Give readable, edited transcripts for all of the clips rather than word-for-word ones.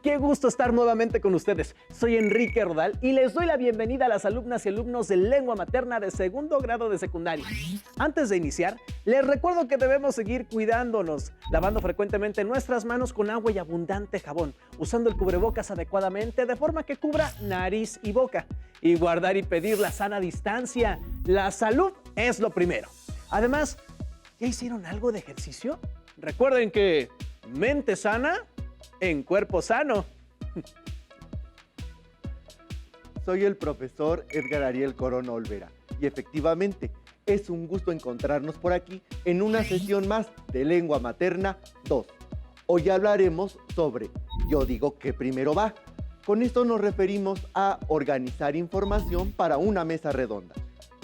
Qué gusto estar nuevamente con ustedes. Soy Enrique Rodal y les doy la bienvenida a las alumnas y alumnos de lengua materna de segundo grado de secundaria. Antes de iniciar, les recuerdo que debemos seguir cuidándonos, lavando frecuentemente nuestras manos con agua y abundante jabón, usando el cubrebocas adecuadamente de forma que cubra nariz y boca, y guardar y pedir la sana distancia. La salud es lo primero. Además, ¿ya hicieron algo de ejercicio? Recuerden que mente sana en cuerpo sano. Soy el profesor Edgar Ariel Corona Olvera y efectivamente es un gusto encontrarnos por aquí en una sesión más de Lengua Materna 2. Hoy hablaremos sobre Yo digo que primero va. Con esto nos referimos a organizar información para una mesa redonda.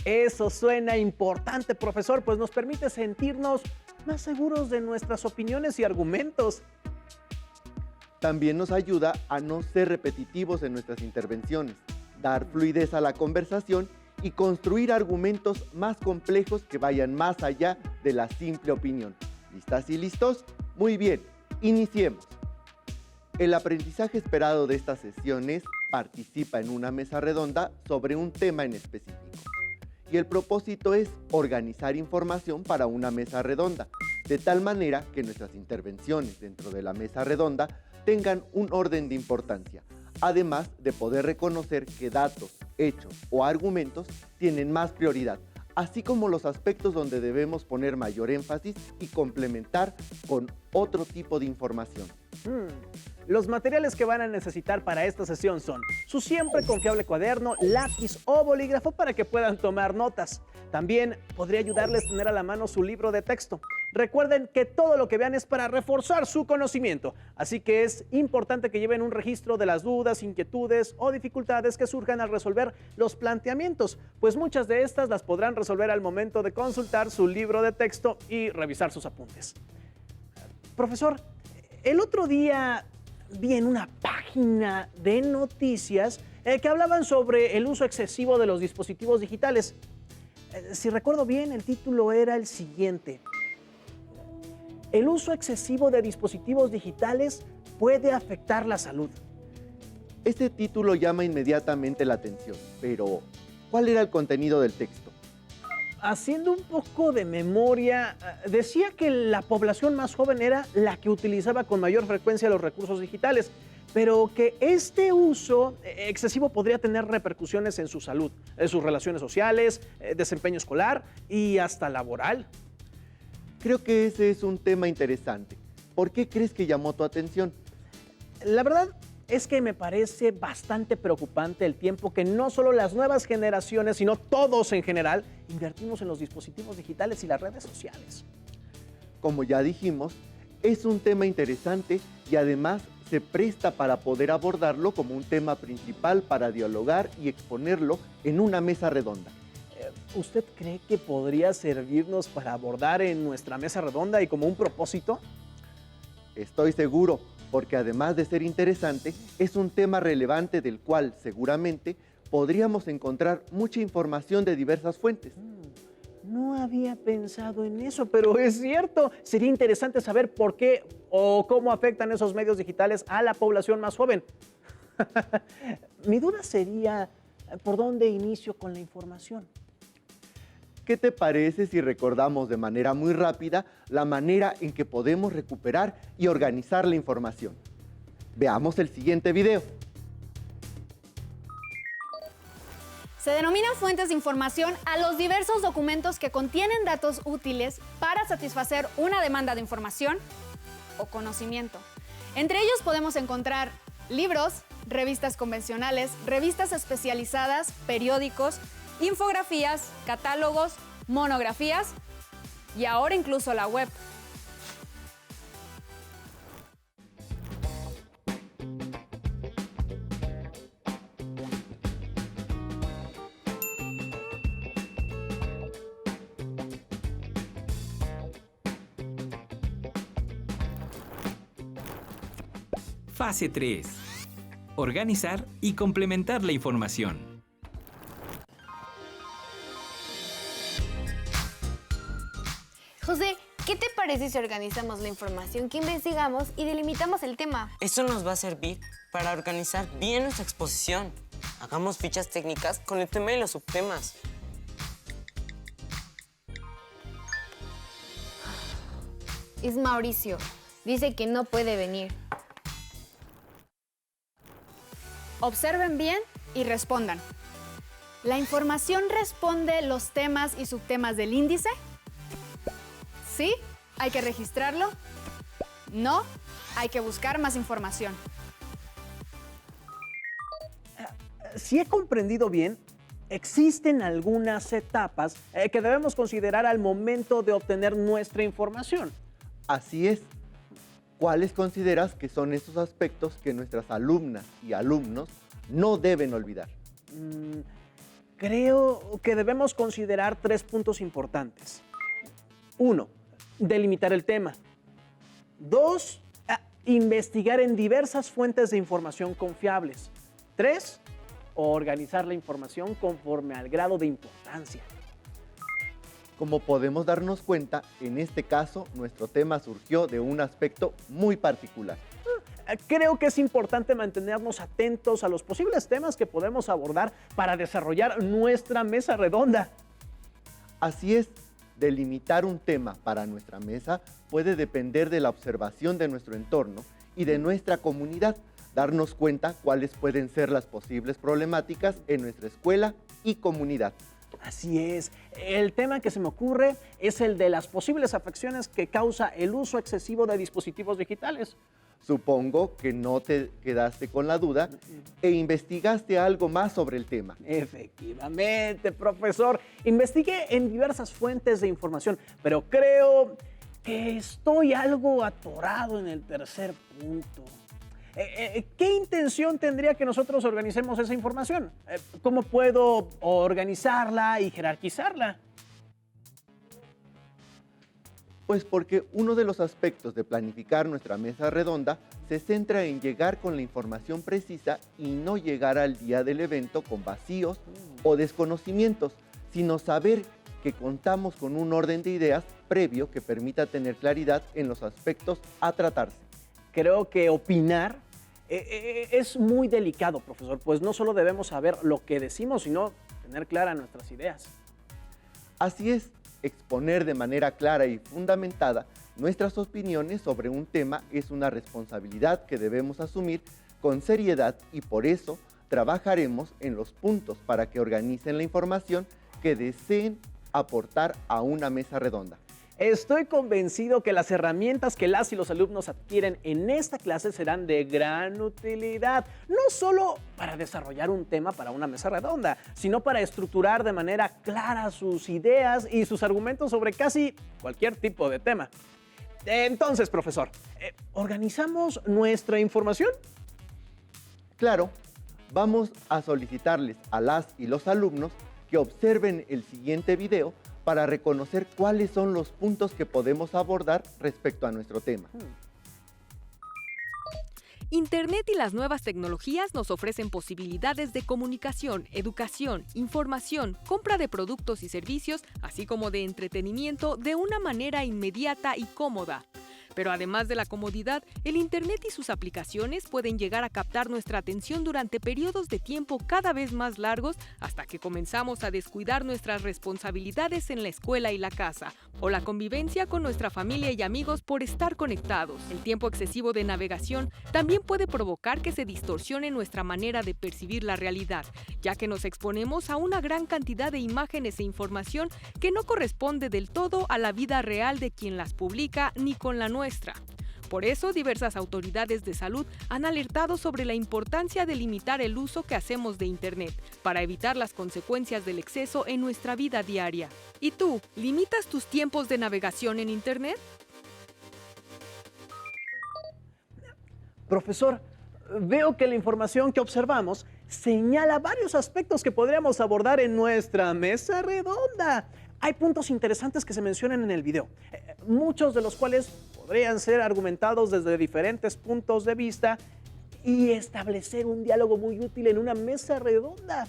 Eso suena importante, profesor, pues nos permite sentirnos más seguros de nuestras opiniones y argumentos. También nos ayuda a no ser repetitivos en nuestras intervenciones, dar fluidez a la conversación y construir argumentos más complejos que vayan más allá de la simple opinión. ¿Listas y listos? Muy bien, iniciemos. El aprendizaje esperado de estas sesiones participa en una mesa redonda sobre un tema en específico. Y el propósito es organizar información para una mesa redonda, de tal manera que nuestras intervenciones dentro de la mesa redonda tengan un orden de importancia, además de poder reconocer que datos, hechos o argumentos tienen más prioridad, así como los aspectos donde debemos poner mayor énfasis y complementar con otro tipo de información. Los materiales que van a necesitar para esta sesión son su siempre confiable cuaderno, lápiz o bolígrafo para que puedan tomar notas. También podría ayudarles a tener a la mano su libro de texto. Recuerden que todo lo que vean es para reforzar su conocimiento, así que es importante que lleven un registro de las dudas, inquietudes o dificultades que surjan al resolver los planteamientos, pues muchas de estas las podrán resolver al momento de consultar su libro de texto y revisar sus apuntes. Profesor, el otro día vi en una página de noticias que hablaban sobre el uso excesivo de los dispositivos digitales. Si recuerdo bien, el título era el siguiente: el uso excesivo de dispositivos digitales puede afectar la salud. Este título llama inmediatamente la atención, pero ¿cuál era el contenido del texto? Haciendo un poco de memoria, decía que la población más joven era la que utilizaba con mayor frecuencia los recursos digitales, pero que este uso excesivo podría tener repercusiones en su salud, en sus relaciones sociales, desempeño escolar y hasta laboral. Creo que ese es un tema interesante. ¿Por qué crees que llamó tu atención? La verdad es que me parece bastante preocupante el tiempo que no solo las nuevas generaciones, sino todos en general, invertimos en los dispositivos digitales y las redes sociales. Como ya dijimos, es un tema interesante y además se presta para poder abordarlo como un tema principal para dialogar y exponerlo en una mesa redonda. ¿Usted cree que podría servirnos para abordar en nuestra mesa redonda y como un propósito? Estoy seguro, porque además de ser interesante, es un tema relevante del cual seguramente podríamos encontrar mucha información de diversas fuentes. No había pensado en eso, pero es cierto. Sería interesante saber por qué o cómo afectan esos medios digitales a la población más joven. Mi duda sería, ¿por dónde inicio con la información? ¿Qué te parece si recordamos de manera muy rápida la manera en que podemos recuperar y organizar la información? Veamos el siguiente video. Se denominan fuentes de información a los diversos documentos que contienen datos útiles para satisfacer una demanda de información o conocimiento. Entre ellos podemos encontrar libros, revistas convencionales, revistas especializadas, periódicos, infografías, catálogos, monografías y ahora incluso la web. Fase 3. Organizar y complementar la información. José, ¿qué te parece parece si organizamos la información que investigamos y delimitamos el tema? Eso nos va a servir para organizar bien nuestra exposición. Hagamos fichas técnicas con el tema y los subtemas. Es Mauricio. Dice que no puede venir. Observen bien y respondan. ¿La información responde los temas y subtemas del índice? ¿Sí? ¿Hay que registrarlo? ¿No? Hay que buscar más información. Si he comprendido bien, existen algunas etapas que debemos considerar al momento de obtener nuestra información. Así es. ¿Cuáles consideras que son esos aspectos que nuestras alumnas y alumnos no deben olvidar? Creo que debemos considerar 3 puntos importantes. 1. Delimitar el tema. 2. Investigar en diversas fuentes de información confiables. 3. Organizar la información conforme al grado de importancia. Como podemos darnos cuenta, en este caso, nuestro tema surgió de un aspecto muy particular. Creo que es importante mantenernos atentos a los posibles temas que podemos abordar para desarrollar nuestra mesa redonda. Así es, delimitar un tema para nuestra mesa puede depender de la observación de nuestro entorno y de nuestra comunidad, darnos cuenta cuáles pueden ser las posibles problemáticas en nuestra escuela y comunidad. Así es. El tema que se me ocurre es el de las posibles afecciones que causa el uso excesivo de dispositivos digitales. Supongo que no te quedaste con la duda e investigaste algo más sobre el tema. Efectivamente, profesor. Investigué en diversas fuentes de información, pero creo que estoy algo atorado en el tercer punto. ¿Qué intención tendría que nosotros organicemos esa información? ¿Cómo puedo organizarla y jerarquizarla? Pues porque uno de los aspectos de planificar nuestra mesa redonda se centra en llegar con la información precisa y no llegar al día del evento con vacíos o desconocimientos, sino saber que contamos con un orden de ideas previo que permita tener claridad en los aspectos a tratarse. Creo que opinar es muy delicado, profesor, pues no solo debemos saber lo que decimos, sino tener claras nuestras ideas. Así es, exponer de manera clara y fundamentada nuestras opiniones sobre un tema es una responsabilidad que debemos asumir con seriedad y por eso trabajaremos en los puntos para que organicen la información que deseen aportar a una mesa redonda. Estoy convencido que las herramientas que las y los alumnos adquieren en esta clase serán de gran utilidad, no solo para desarrollar un tema para una mesa redonda, sino para estructurar de manera clara sus ideas y sus argumentos sobre casi cualquier tipo de tema. Entonces, profesor, ¿organizamos nuestra información? Claro, vamos a solicitarles a las y los alumnos que observen el siguiente video para reconocer cuáles son los puntos que podemos abordar respecto a nuestro tema. Internet y las nuevas tecnologías nos ofrecen posibilidades de comunicación, educación, información, compra de productos y servicios, así como de entretenimiento de una manera inmediata y cómoda. Pero además de la comodidad, el Internet y sus aplicaciones pueden llegar a captar nuestra atención durante periodos de tiempo cada vez más largos hasta que comenzamos a descuidar nuestras responsabilidades en la escuela y la casa, o la convivencia con nuestra familia y amigos por estar conectados. El tiempo excesivo de navegación también puede provocar que se distorsione nuestra manera de percibir la realidad, ya que nos exponemos a una gran cantidad de imágenes e información que no corresponde del todo a la vida real de quien las publica ni con la nuestra. Por eso, diversas autoridades de salud han alertado sobre la importancia de limitar el uso que hacemos de Internet para evitar las consecuencias del exceso en nuestra vida diaria. ¿Y tú, limitas tus tiempos de navegación en Internet? Profesor, veo que la información que observamos señala varios aspectos que podríamos abordar en nuestra mesa redonda. Hay puntos interesantes que se mencionan en el video, muchos de los cuales podrían ser argumentados desde diferentes puntos de vista y establecer un diálogo muy útil en una mesa redonda.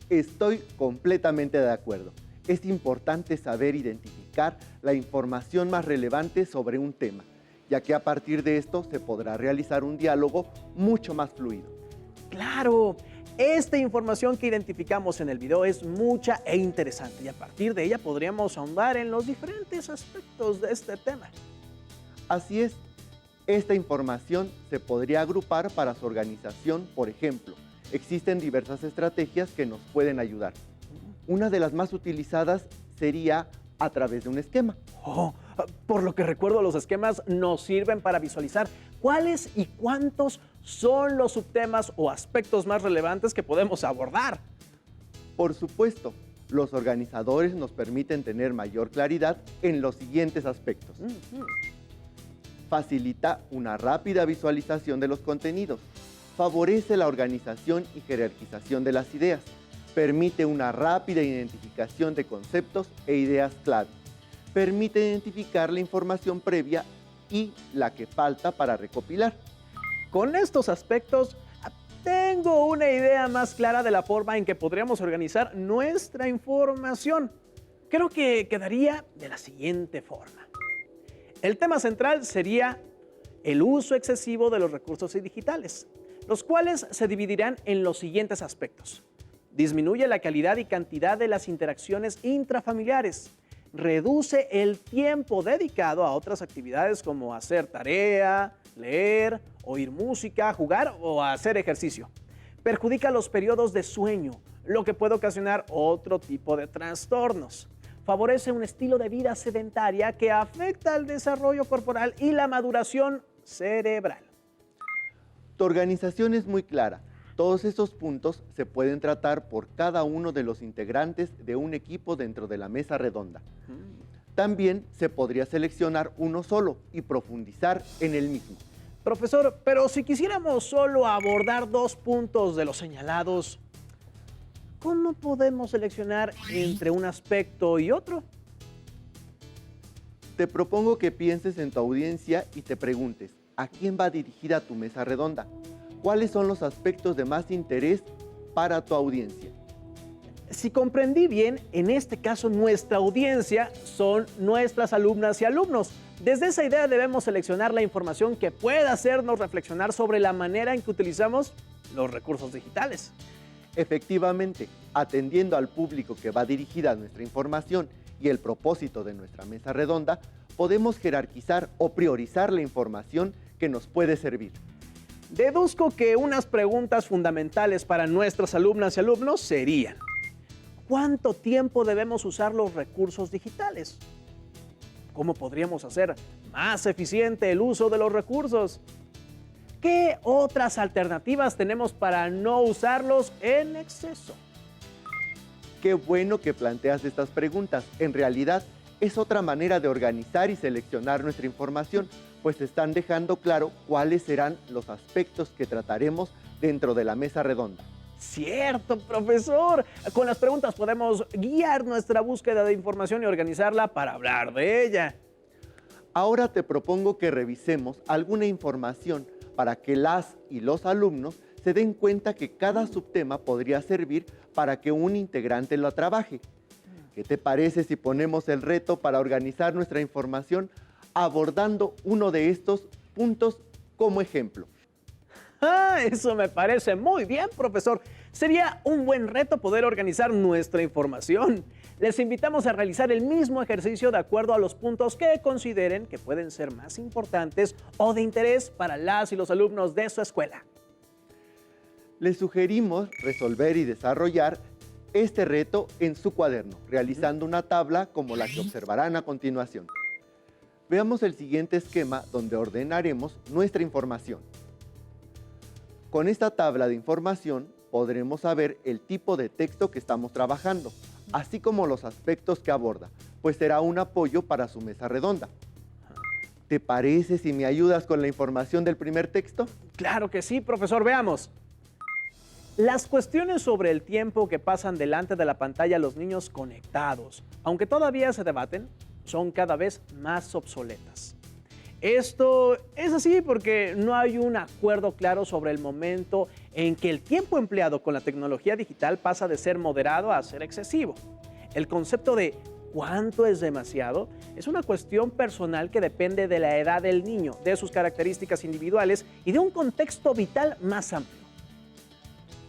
Estoy completamente de acuerdo. es importante saber identificar la información más relevante sobre un tema, ya que a partir de esto se podrá realizar un diálogo mucho más fluido. ¡Claro! Esta información que identificamos en el video es mucha e interesante y a partir de ella podríamos ahondar en los diferentes aspectos de este tema. Así es, esta información se podría agrupar para su organización. Por ejemplo, existen diversas estrategias que nos pueden ayudar. Una de las más utilizadas sería a través de un esquema. Oh, por lo que recuerdo, los esquemas nos sirven para visualizar cuáles y cuántos son los subtemas o aspectos más relevantes que podemos abordar. Por supuesto, los organizadores nos permiten tener mayor claridad en los siguientes aspectos. Facilita una rápida visualización de los contenidos. Favorece la organización y jerarquización de las ideas. Permite una rápida identificación de conceptos e ideas clave. Permite identificar la información previa y la que falta para recopilar. Con estos aspectos, tengo una idea más clara de la forma en que podríamos organizar nuestra información. Creo que quedaría de la siguiente forma. El tema central sería el uso excesivo de los recursos digitales, los cuales se dividirán en los siguientes aspectos. Disminuye la calidad y cantidad de las interacciones intrafamiliares. Reduce el tiempo dedicado a otras actividades como hacer tarea, leer, oír música, jugar o hacer ejercicio. Perjudica los periodos de sueño, lo que puede ocasionar otro tipo de trastornos. Favorece un estilo de vida sedentaria que afecta al desarrollo corporal y la maduración cerebral. Tu organización es muy clara. Todos estos puntos se pueden tratar por cada uno de los integrantes de un equipo dentro de la mesa redonda. También se podría seleccionar uno solo y profundizar en el mismo. Profesor, pero si quisiéramos solo abordar 2 puntos de los señalados, ¿cómo podemos seleccionar entre un aspecto y otro? Te propongo que pienses en tu audiencia y te preguntes, ¿a quién va dirigida tu mesa redonda? ¿Cuáles son los aspectos de más interés para tu audiencia? Si comprendí bien, en este caso nuestra audiencia son nuestras alumnas y alumnos. Desde esa idea debemos seleccionar la información que pueda hacernos reflexionar sobre la manera en que utilizamos los recursos digitales. Efectivamente, atendiendo al público que va dirigida nuestra información y el propósito de nuestra mesa redonda, podemos jerarquizar o priorizar la información que nos puede servir. Deduzco que unas preguntas fundamentales para nuestras alumnas y alumnos serían: ¿cuánto tiempo debemos usar los recursos digitales? ¿Cómo podríamos hacer más eficiente el uso de los recursos? ¿Qué otras alternativas tenemos para no usarlos en exceso? Qué bueno que planteas estas preguntas. En realidad, es otra manera de organizar y seleccionar nuestra información, pues están dejando claro cuáles serán los aspectos que trataremos dentro de la mesa redonda. Cierto, profesor. Con las preguntas podemos guiar nuestra búsqueda de información y organizarla para hablar de ella. Ahora te propongo que revisemos alguna información para que las y los alumnos se den cuenta que cada subtema podría servir para que un integrante lo trabaje. ¿Qué te parece si ponemos el reto para organizar nuestra información abordando uno de estos puntos como ejemplo? Eso me parece muy bien, profesor. Sería un buen reto poder organizar nuestra información. Les invitamos a realizar el mismo ejercicio de acuerdo a los puntos que consideren que pueden ser más importantes o de interés para las y los alumnos de su escuela. Les sugerimos resolver y desarrollar este reto en su cuaderno, realizando una tabla como la que observarán a continuación. Veamos el siguiente esquema donde ordenaremos nuestra información. Con esta tabla de información podremos saber el tipo de texto que estamos trabajando, así como los aspectos que aborda, pues será un apoyo para su mesa redonda. ¿Te parece si me ayudas con la información del primer texto? Claro que sí, profesor. Veamos. Las cuestiones sobre el tiempo que pasan delante de la pantalla los niños conectados, aunque todavía se debaten, son cada vez más obsoletas. Esto es así porque no hay un acuerdo claro sobre el momento en que el tiempo empleado con la tecnología digital pasa de ser moderado a ser excesivo. El concepto de ¿cuánto es demasiado? Es una cuestión personal que depende de la edad del niño, de sus características individuales y de un contexto vital más amplio.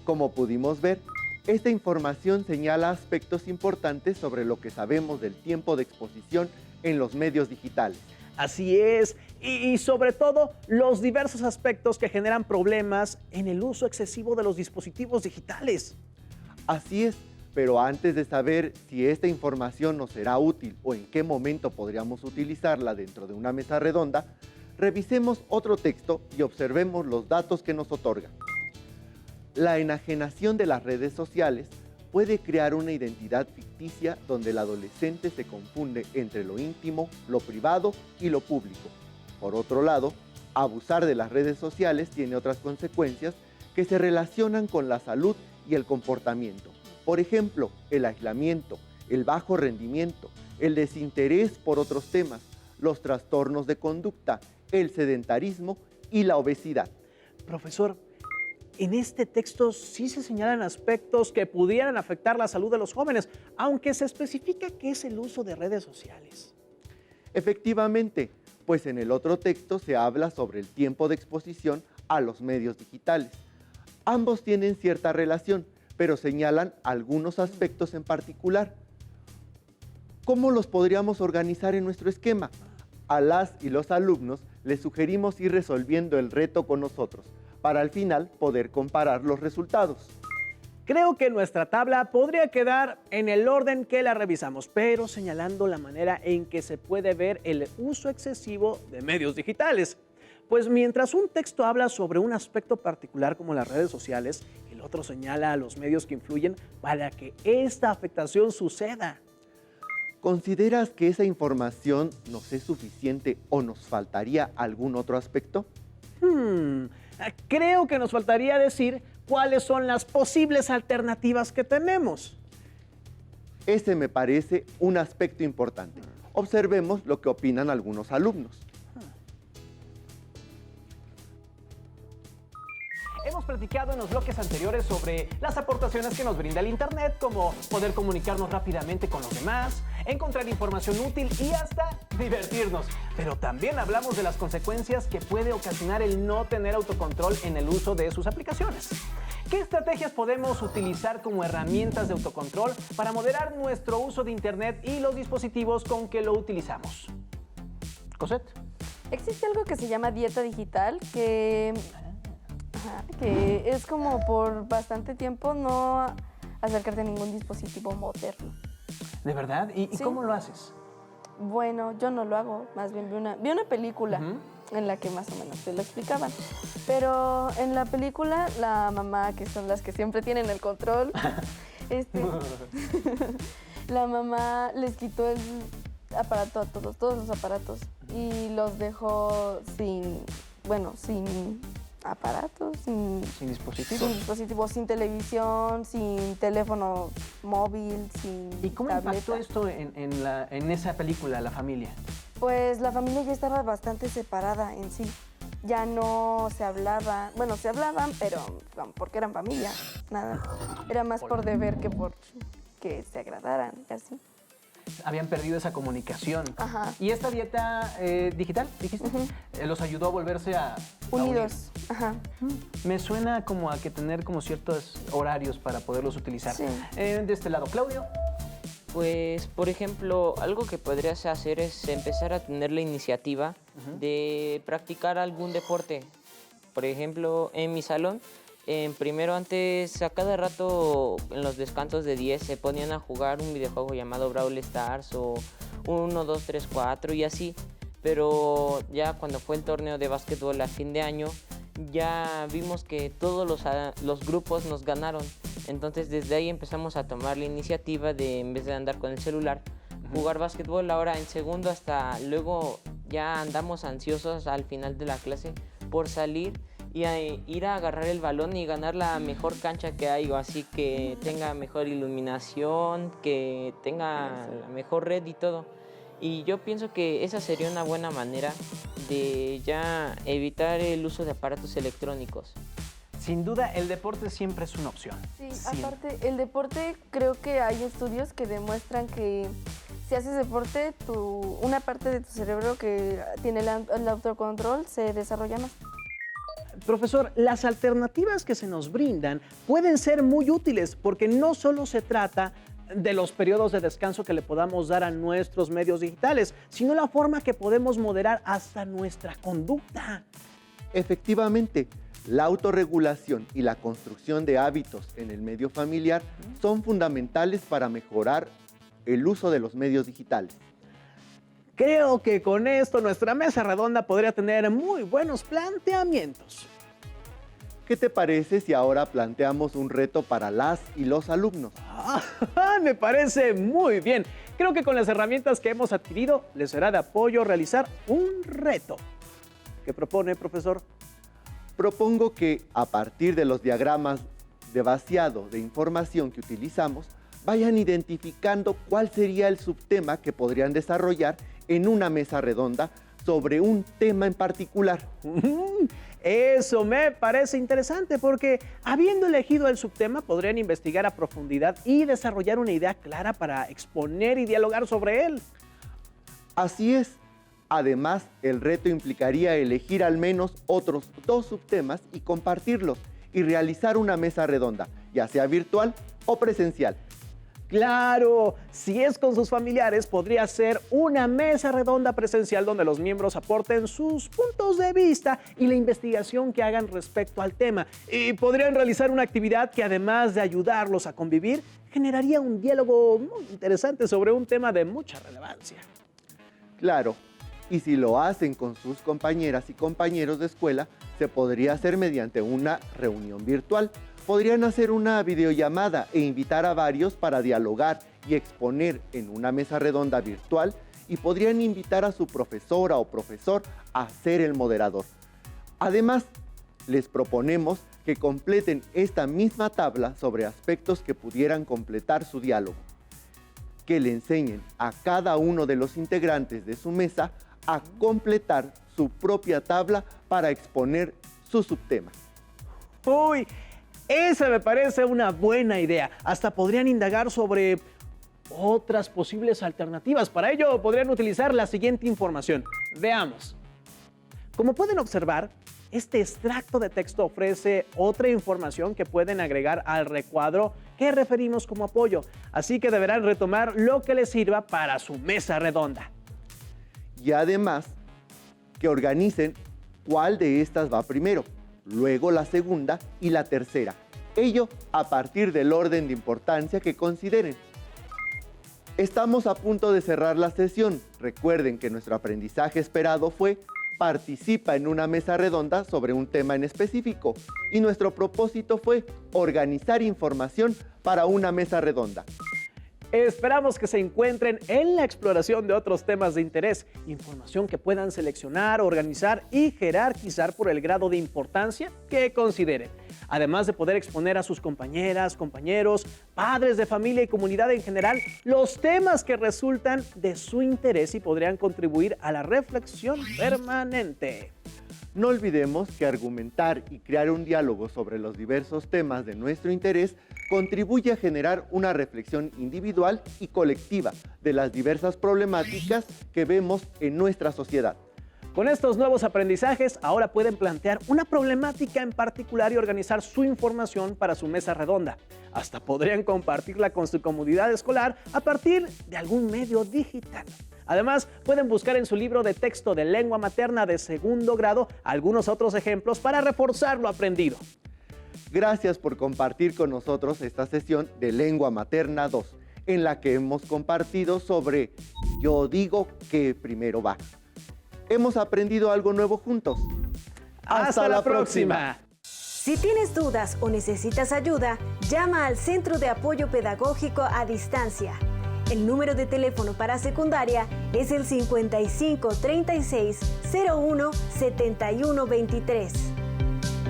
Como pudimos ver, esta información señala aspectos importantes sobre lo que sabemos del tiempo de exposición en los medios digitales. Así es, y sobre todo los diversos aspectos que generan problemas en el uso excesivo de los dispositivos digitales. Así es, pero antes de saber si esta información nos será útil o en qué momento podríamos utilizarla dentro de una mesa redonda, revisemos otro texto y observemos los datos que nos otorga. La enajenación de las redes sociales puede crear una identidad ficticia donde el adolescente se confunde entre lo íntimo, lo privado y lo público. Por otro lado, abusar de las redes sociales tiene otras consecuencias que se relacionan con la salud y el comportamiento. Por ejemplo, el aislamiento, el bajo rendimiento, el desinterés por otros temas, los trastornos de conducta, el sedentarismo y la obesidad. Profesor, en este texto sí se señalan aspectos que pudieran afectar la salud de los jóvenes, aunque se especifica que es el uso de redes sociales. Efectivamente, pues en el otro texto se habla sobre el tiempo de exposición a los medios digitales. Ambos tienen cierta relación, pero señalan algunos aspectos en particular. ¿Cómo los podríamos organizar en nuestro esquema? A las y los alumnos les sugerimos ir resolviendo el reto con nosotros, para al final poder comparar los resultados. Creo que nuestra tabla podría quedar en el orden que la revisamos, pero señalando la manera en que se puede ver el uso excesivo de medios digitales. Pues mientras un texto habla sobre un aspecto particular como las redes sociales, el otro señala a los medios que influyen para que esta afectación suceda. ¿Consideras que esa información nos es suficiente o nos faltaría algún otro aspecto? Creo que nos faltaría decir cuáles son las posibles alternativas que tenemos. Ese me parece un aspecto importante. Observemos lo que opinan algunos alumnos. Hemos platicado en los bloques anteriores sobre las aportaciones que nos brinda el Internet, como poder comunicarnos rápidamente con los demás, encontrar información útil y hasta divertirnos. Pero también hablamos de las consecuencias que puede ocasionar el no tener autocontrol en el uso de sus aplicaciones. ¿Qué estrategias podemos utilizar como herramientas de autocontrol para moderar nuestro uso de Internet y los dispositivos con que lo utilizamos? Cosette. Existe algo que se llama dieta digital, que es como por bastante tiempo no acercarte a ningún dispositivo moderno. ¿De verdad? ¿Y Sí. cómo lo haces? Bueno, yo no lo hago, más bien vi una película en la que más o menos te lo explicaban. Pero en la película, la mamá, que son las que siempre tienen el control, la mamá les quitó el aparato a todos los aparatos y los dejó sin aparatos, sin dispositivos, sin televisión, sin teléfono móvil, sin ¿Y cómo tableta. impactó esto en esa película, la familia? Pues la familia ya estaba bastante separada en sí. Ya no se hablaba, bueno, se hablaban, pero porque eran familia, nada. Era más por deber que por que se agradaran, así. Habían perdido esa comunicación. Ajá. ¿Y esta dieta digital, dijiste? ¿Los ayudó a volverse a Unidos, ajá. unir? Me suena como a que tener como ciertos horarios para poderlos utilizar. Sí. De este lado, Claudio. Pues, por ejemplo, algo que podrías hacer es empezar a tener la iniciativa de practicar algún deporte. Por ejemplo, en mi salón, primero antes, a cada rato en los descansos de 10 se ponían a jugar un videojuego llamado Brawl Stars o 1, 2, 3, 4 y así. Pero ya cuando fue el torneo de básquetbol a fin de año, ya vimos que todos los grupos nos ganaron. Entonces desde ahí empezamos a tomar la iniciativa de, en vez de andar con el celular, jugar básquetbol. Ahora en segundo hasta luego ya andamos ansiosos al final de la clase por salir y a ir a agarrar el balón y ganar la mejor cancha que hay, o así que tenga mejor iluminación, que tenga la mejor red y todo. Y yo pienso que esa sería una buena manera de ya evitar el uso de aparatos electrónicos. Sin duda, el deporte siempre es una opción. Sí, Siempre. aparte, el deporte, creo que hay estudios que demuestran que si haces deporte, una parte de tu cerebro que tiene el autocontrol se desarrolla más. Profesor, las alternativas que se nos brindan pueden ser muy útiles porque no solo se trata de los periodos de descanso que le podamos dar a nuestros medios digitales, sino la forma que podemos moderar hasta nuestra conducta. Efectivamente, la autorregulación y la construcción de hábitos en el medio familiar son fundamentales para mejorar el uso de los medios digitales. Creo que con esto nuestra mesa redonda podría tener muy buenos planteamientos. ¿Qué te parece si ahora planteamos un reto para las y los alumnos? Me parece muy bien. Creo que con las herramientas que hemos adquirido les será de apoyo realizar un reto. ¿Qué propone, profesor? Propongo que a partir de los diagramas de vaciado de información que utilizamos, vayan identificando cuál sería el subtema que podrían desarrollar en una mesa redonda sobre un tema en particular. Eso me parece interesante porque habiendo elegido el subtema podrían investigar a profundidad y desarrollar una idea clara para exponer y dialogar sobre él. Así es. Además, el reto implicaría elegir al menos otros 2 subtemas y compartirlos y realizar una mesa redonda, ya sea virtual o presencial. Claro, si es con sus familiares, podría ser una mesa redonda presencial donde los miembros aporten sus puntos de vista y la investigación que hagan respecto al tema. Y podrían realizar una actividad que además de ayudarlos a convivir, generaría un diálogo muy interesante sobre un tema de mucha relevancia. Claro, y si lo hacen con sus compañeras y compañeros de escuela, se podría hacer mediante una reunión virtual. Podrían hacer una videollamada e invitar a varios para dialogar y exponer en una mesa redonda virtual y podrían invitar a su profesora o profesor a ser el moderador. Además, les proponemos que completen esta misma tabla sobre aspectos que pudieran completar su diálogo. Que le enseñen a cada uno de los integrantes de su mesa a completar su propia tabla para exponer su subtema. ¡Uy! Esa me parece una buena idea. Hasta podrían indagar sobre otras posibles alternativas. Para ello podrían utilizar la siguiente información. Veamos. Como pueden observar, este extracto de texto ofrece otra información que pueden agregar al recuadro que referimos como apoyo. Así que deberán retomar lo que les sirva para su mesa redonda. Y además, que organicen cuál de estas va primero, luego la segunda y la tercera. Ello a partir del orden de importancia que consideren. Estamos a punto de cerrar la sesión. Recuerden que nuestro aprendizaje esperado fue participa en una mesa redonda sobre un tema en específico y nuestro propósito fue organizar información para una mesa redonda. Esperamos que se encuentren en la exploración de otros temas de interés, información que puedan seleccionar, organizar y jerarquizar por el grado de importancia que consideren. Además de poder exponer a sus compañeras, compañeros, padres de familia y comunidad en general los temas que resultan de su interés y podrían contribuir a la reflexión permanente. No olvidemos que argumentar y crear un diálogo sobre los diversos temas de nuestro interés contribuye a generar una reflexión individual y colectiva de las diversas problemáticas que vemos en nuestra sociedad. Con estos nuevos aprendizajes, ahora pueden plantear una problemática en particular y organizar su información para su mesa redonda. Hasta podrían compartirla con su comunidad escolar a partir de algún medio digital. Además, pueden buscar en su libro de texto de lengua materna de 2º grado algunos otros ejemplos para reforzar lo aprendido. Gracias por compartir con nosotros esta sesión de Lengua Materna 2, en la que hemos compartido sobre Yo digo que primero va. Hemos aprendido algo nuevo juntos. ¡Hasta la próxima! Si tienes dudas o necesitas ayuda, llama al Centro de Apoyo Pedagógico a Distancia. El número de teléfono para secundaria es el 55 36 01 71 23.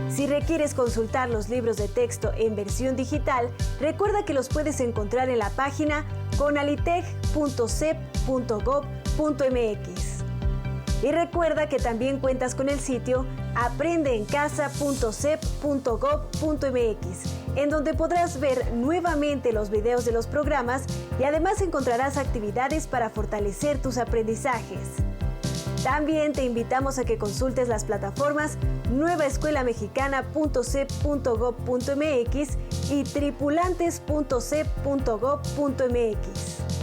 Si requieres consultar los libros de texto en versión digital, recuerda que los puedes encontrar en la página conalitech.cep.gov.mx. Y recuerda que también cuentas con el sitio aprendeencasa.cep.gov.mx, en donde podrás ver nuevamente los videos de los programas y además encontrarás actividades para fortalecer tus aprendizajes. También te invitamos a que consultes las plataformas nuevaescuelamexicana.cep.gov.mx y tripulantes.cep.gov.mx.